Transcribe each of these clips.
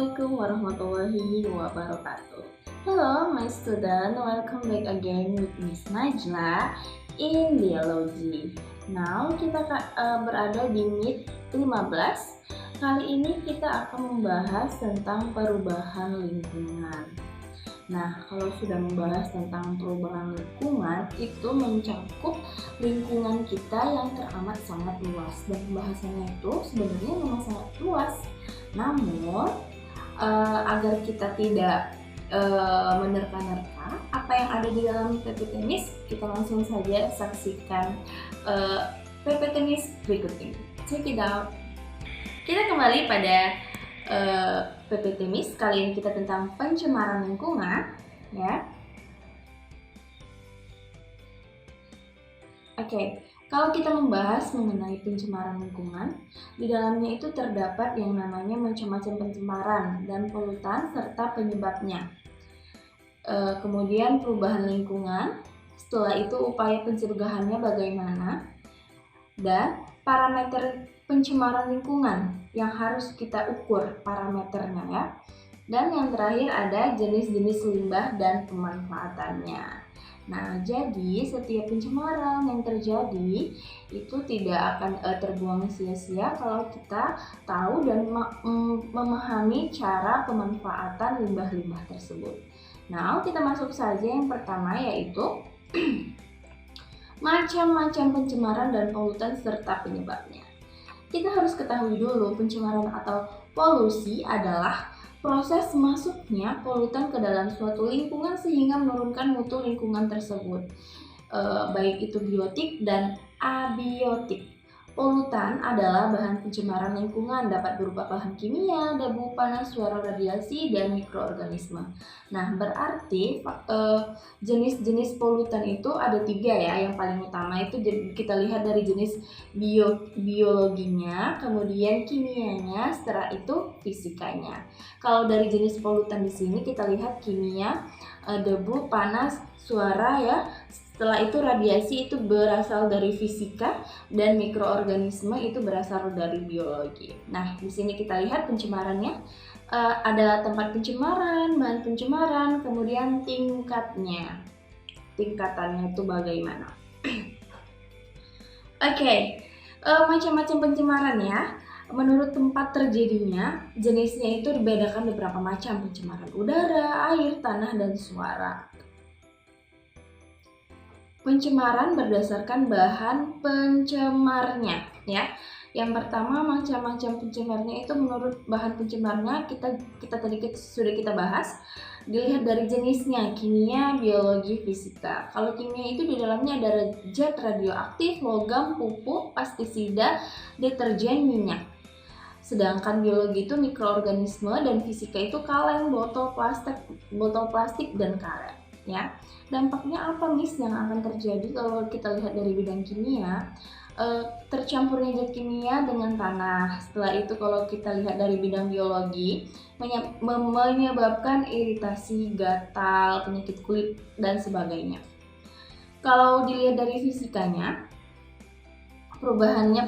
Assalamualaikum warahmatullahi wabarakatuh. Hello my student, welcome back again with Miss Najla in Biology. Now kita berada di Unit 15. Kali ini kita akan membahas tentang perubahan lingkungan. Nah, kalau sudah membahas tentang perubahan lingkungan, itu mencakup lingkungan kita yang teramat sangat luas. Dan pembahasannya itu sebenarnya memang sangat luas. Namun, agar kita tidak menerka-nerka apa yang ada di dalam PPT MIS, kita langsung saja saksikan PPT MIS berikut ini. Check it out. Kita kembali pada PPT MIS, kali ini kita tentang pencemaran lingkungan, ya. Oke, kalau kita membahas mengenai pencemaran lingkungan, di dalamnya itu terdapat yang namanya macam-macam pencemaran dan polutan serta penyebabnya. Kemudian perubahan lingkungan, setelah itu upaya pencegahannya bagaimana, dan parameter pencemaran lingkungan yang harus kita ukur parameternya, ya. Dan yang terakhir ada jenis-jenis limbah dan pemanfaatannya. Nah, jadi setiap pencemaran yang terjadi itu tidak akan terbuang sia-sia kalau kita tahu dan memahami cara pemanfaatan limbah-limbah tersebut. Nah, kita masuk saja yang pertama, yaitu macam-macam pencemaran dan polutan serta penyebabnya. Kita harus ketahui dulu, pencemaran atau polusi adalah proses masuknya polutan ke dalam suatu lingkungan sehingga menurunkan mutu lingkungan tersebut, baik itu biotik dan abiotik. Polutan adalah bahan pencemaran lingkungan, dapat berupa bahan kimia, debu, panas, suara, radiasi, dan mikroorganisme. Nah, berarti jenis-jenis polutan itu ada 3, ya. Yang paling utama itu kita lihat dari jenis biologinya, kemudian kimianya, setelah itu fisikanya. Kalau dari jenis polutan di sini kita lihat kimia, debu, panas, suara, ya. Setelah itu radiasi itu berasal dari fisika dan mikroorganisme itu berasal dari biologi. Nah, di sini kita lihat pencemarannya, ada tempat pencemaran, bahan pencemaran, kemudian tingkatannya itu bagaimana. Oke, macam-macam pencemaran, ya. Menurut tempat terjadinya, jenisnya itu dibedakan beberapa macam pencemaran udara, air, tanah, dan suara. Pencemaran berdasarkan bahan pencemarnya, ya. Yang pertama, macam-macam pencemarnya itu menurut bahan pencemarnya kita tadi sudah kita bahas. Dilihat dari jenisnya, kimia, biologi, fisika. Kalau kimia itu di dalamnya ada zat radioaktif, logam, pupuk, pestisida, deterjen, minyak. Sedangkan biologi itu mikroorganisme dan fisika itu kaleng, botol plastik dan karet, ya. Dampaknya apa, Miss, yang akan terjadi kalau kita lihat dari bidang kimia? Tercampurnya zat kimia dengan tanah. Setelah itu kalau kita lihat dari bidang biologi, menyebabkan iritasi, gatal, penyakit kulit, dan sebagainya. Kalau dilihat dari fisikanya, perubahannya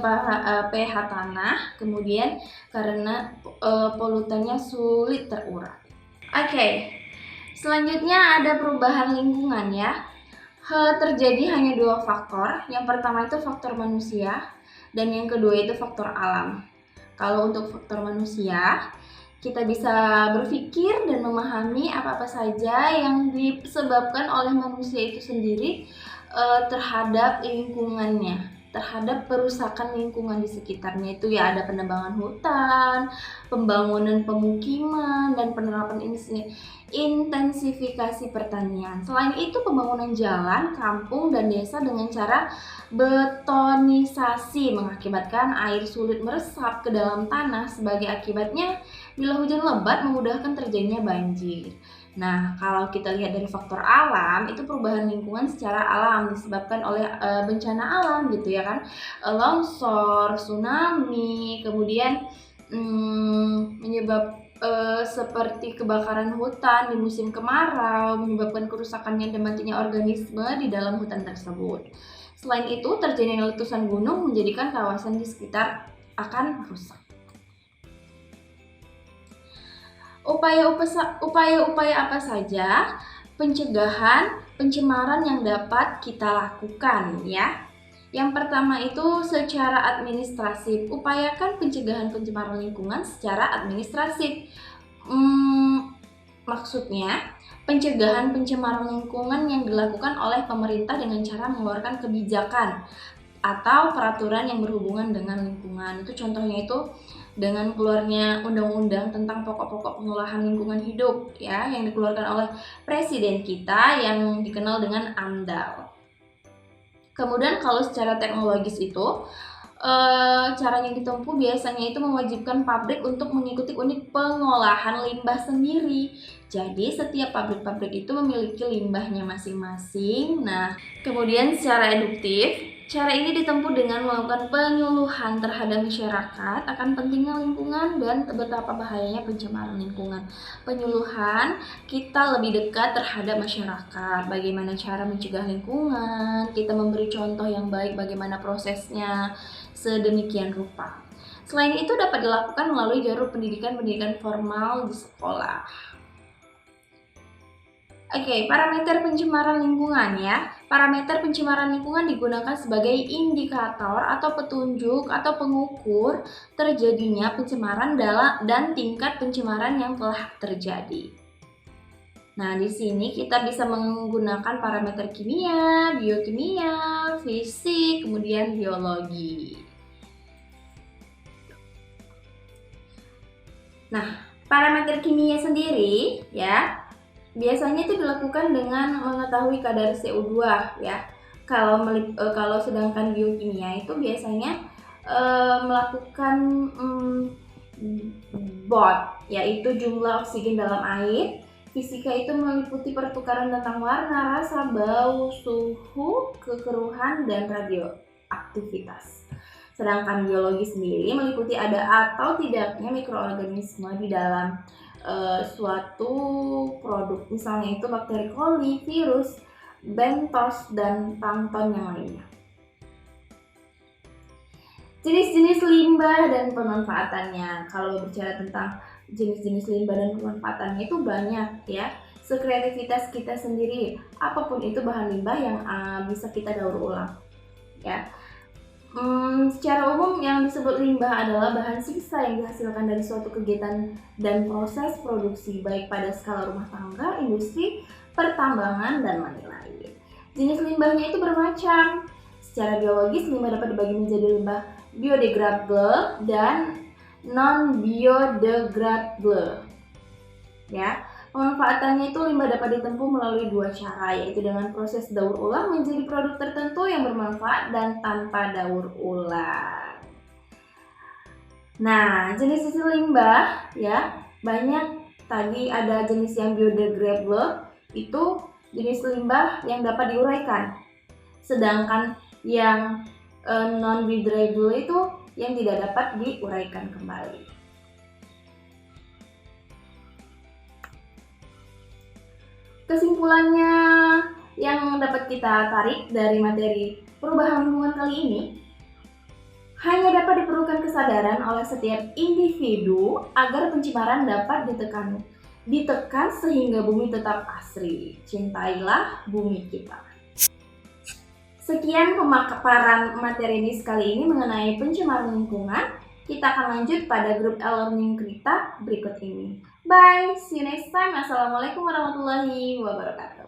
pH tanah, kemudian karena polutannya sulit terurai. Oke. Selanjutnya ada perubahan lingkungan, ya. Terjadi hanya 2 faktor. Yang pertama itu faktor manusia dan yang kedua itu faktor alam. Kalau untuk faktor manusia, kita bisa berpikir dan memahami apa-apa saja yang disebabkan oleh manusia itu sendiri terhadap lingkungannya, terhadap perusakan lingkungan di sekitarnya itu, ya. Ada penebangan hutan, pembangunan pemukiman, dan penerapan intensifikasi pertanian. Selain itu, pembangunan jalan, kampung, dan desa dengan cara betonisasi mengakibatkan air sulit meresap ke dalam tanah. Sebagai akibatnya, bila hujan lebat memudahkan terjadinya banjir. Nah, kalau kita lihat dari faktor alam, itu perubahan lingkungan secara alam disebabkan oleh bencana alam, gitu, ya kan. Longsor, tsunami, kemudian seperti kebakaran hutan di musim kemarau, menyebabkan kerusakannya dan matinya organisme di dalam hutan tersebut. Selain itu, terjadinya letusan gunung menjadikan kawasan di sekitar akan rusak. Upaya-upaya apa saja pencegahan pencemaran yang dapat kita lakukan ya? Yang pertama itu secara administratif, upayakan pencegahan pencemaran lingkungan secara administratif. Maksudnya, pencegahan pencemaran lingkungan yang dilakukan oleh pemerintah dengan cara mengeluarkan kebijakan atau peraturan yang berhubungan dengan lingkungan. Itu contohnya itu dengan keluarnya undang-undang tentang pokok-pokok pengolahan lingkungan hidup ya, yang dikeluarkan oleh presiden kita yang dikenal dengan AMDAL. Kemudian kalau secara teknologis itu cara yang ditempuh biasanya itu mewajibkan pabrik untuk mengikuti unit pengolahan limbah sendiri. Jadi setiap pabrik-pabrik itu memiliki limbahnya masing-masing. Nah, kemudian secara eduktif, cara ini ditempuh dengan melakukan penyuluhan terhadap masyarakat akan pentingnya lingkungan dan betapa bahayanya pencemaran lingkungan. Penyuluhan, kita lebih dekat terhadap masyarakat, bagaimana cara mencegah lingkungan, kita memberi contoh yang baik bagaimana prosesnya, sedemikian rupa. Selain itu dapat dilakukan melalui jalur pendidikan formal di sekolah. Oke, parameter pencemaran lingkungan ya. Parameter pencemaran lingkungan digunakan sebagai indikator atau petunjuk atau pengukur terjadinya pencemaran dan tingkat pencemaran yang telah terjadi. Nah, di sini kita bisa menggunakan parameter kimia, biokimia, fisik, kemudian biologi. Nah, parameter kimia sendiri ya, biasanya itu dilakukan dengan mengetahui kadar CO2 ya. Kalau sedangkan biokimia itu biasanya melakukan BOT, yaitu jumlah oksigen dalam air. Fisika itu meliputi pertukaran tentang warna, rasa, bau, suhu, kekeruhan, dan radioaktivitas. Sedangkan biologi sendiri meliputi ada atau tidaknya mikroorganisme di dalam suatu produk, misalnya itu bakteri coli, virus, bentos, dan plankton yang lainnya. Jenis-jenis limbah dan pemanfaatannya. Kalau berbicara tentang jenis-jenis limbah dan pemanfaatannya itu banyak ya. Sekreativitas kita sendiri, apapun itu bahan limbah yang bisa kita daur ulang ya. Secara umum yang disebut limbah adalah bahan sisa yang dihasilkan dari suatu kegiatan dan proses produksi baik pada skala rumah tangga, industri, pertambangan, dan lain-lain. Jenis limbahnya itu bermacam. Secara biologis, limbah dapat dibagi menjadi limbah biodegradable dan non-biodegradable. Ya, pemanfaatannya itu limbah dapat ditempuh melalui dua cara, yaitu dengan proses daur ulang menjadi produk tertentu yang bermanfaat dan tanpa daur ulang. Nah, jenis-jenis limbah ya banyak. Tadi ada jenis yang biodegradable, itu jenis limbah yang dapat diuraikan. Sedangkan yang non-biodegradable itu yang tidak dapat diuraikan kembali. Kesimpulannya yang dapat kita tarik dari materi perubahan lingkungan kali ini, hanya dapat diperlukan kesadaran oleh setiap individu agar pencemaran dapat ditekan sehingga bumi tetap asri. Cintailah bumi kita. Sekian pemaparan materi ini kali ini mengenai pencemaran lingkungan. Kita akan lanjut pada grup e-learning kita berikut ini. Bye, see you next time. Assalamualaikum warahmatullahi wabarakatuh.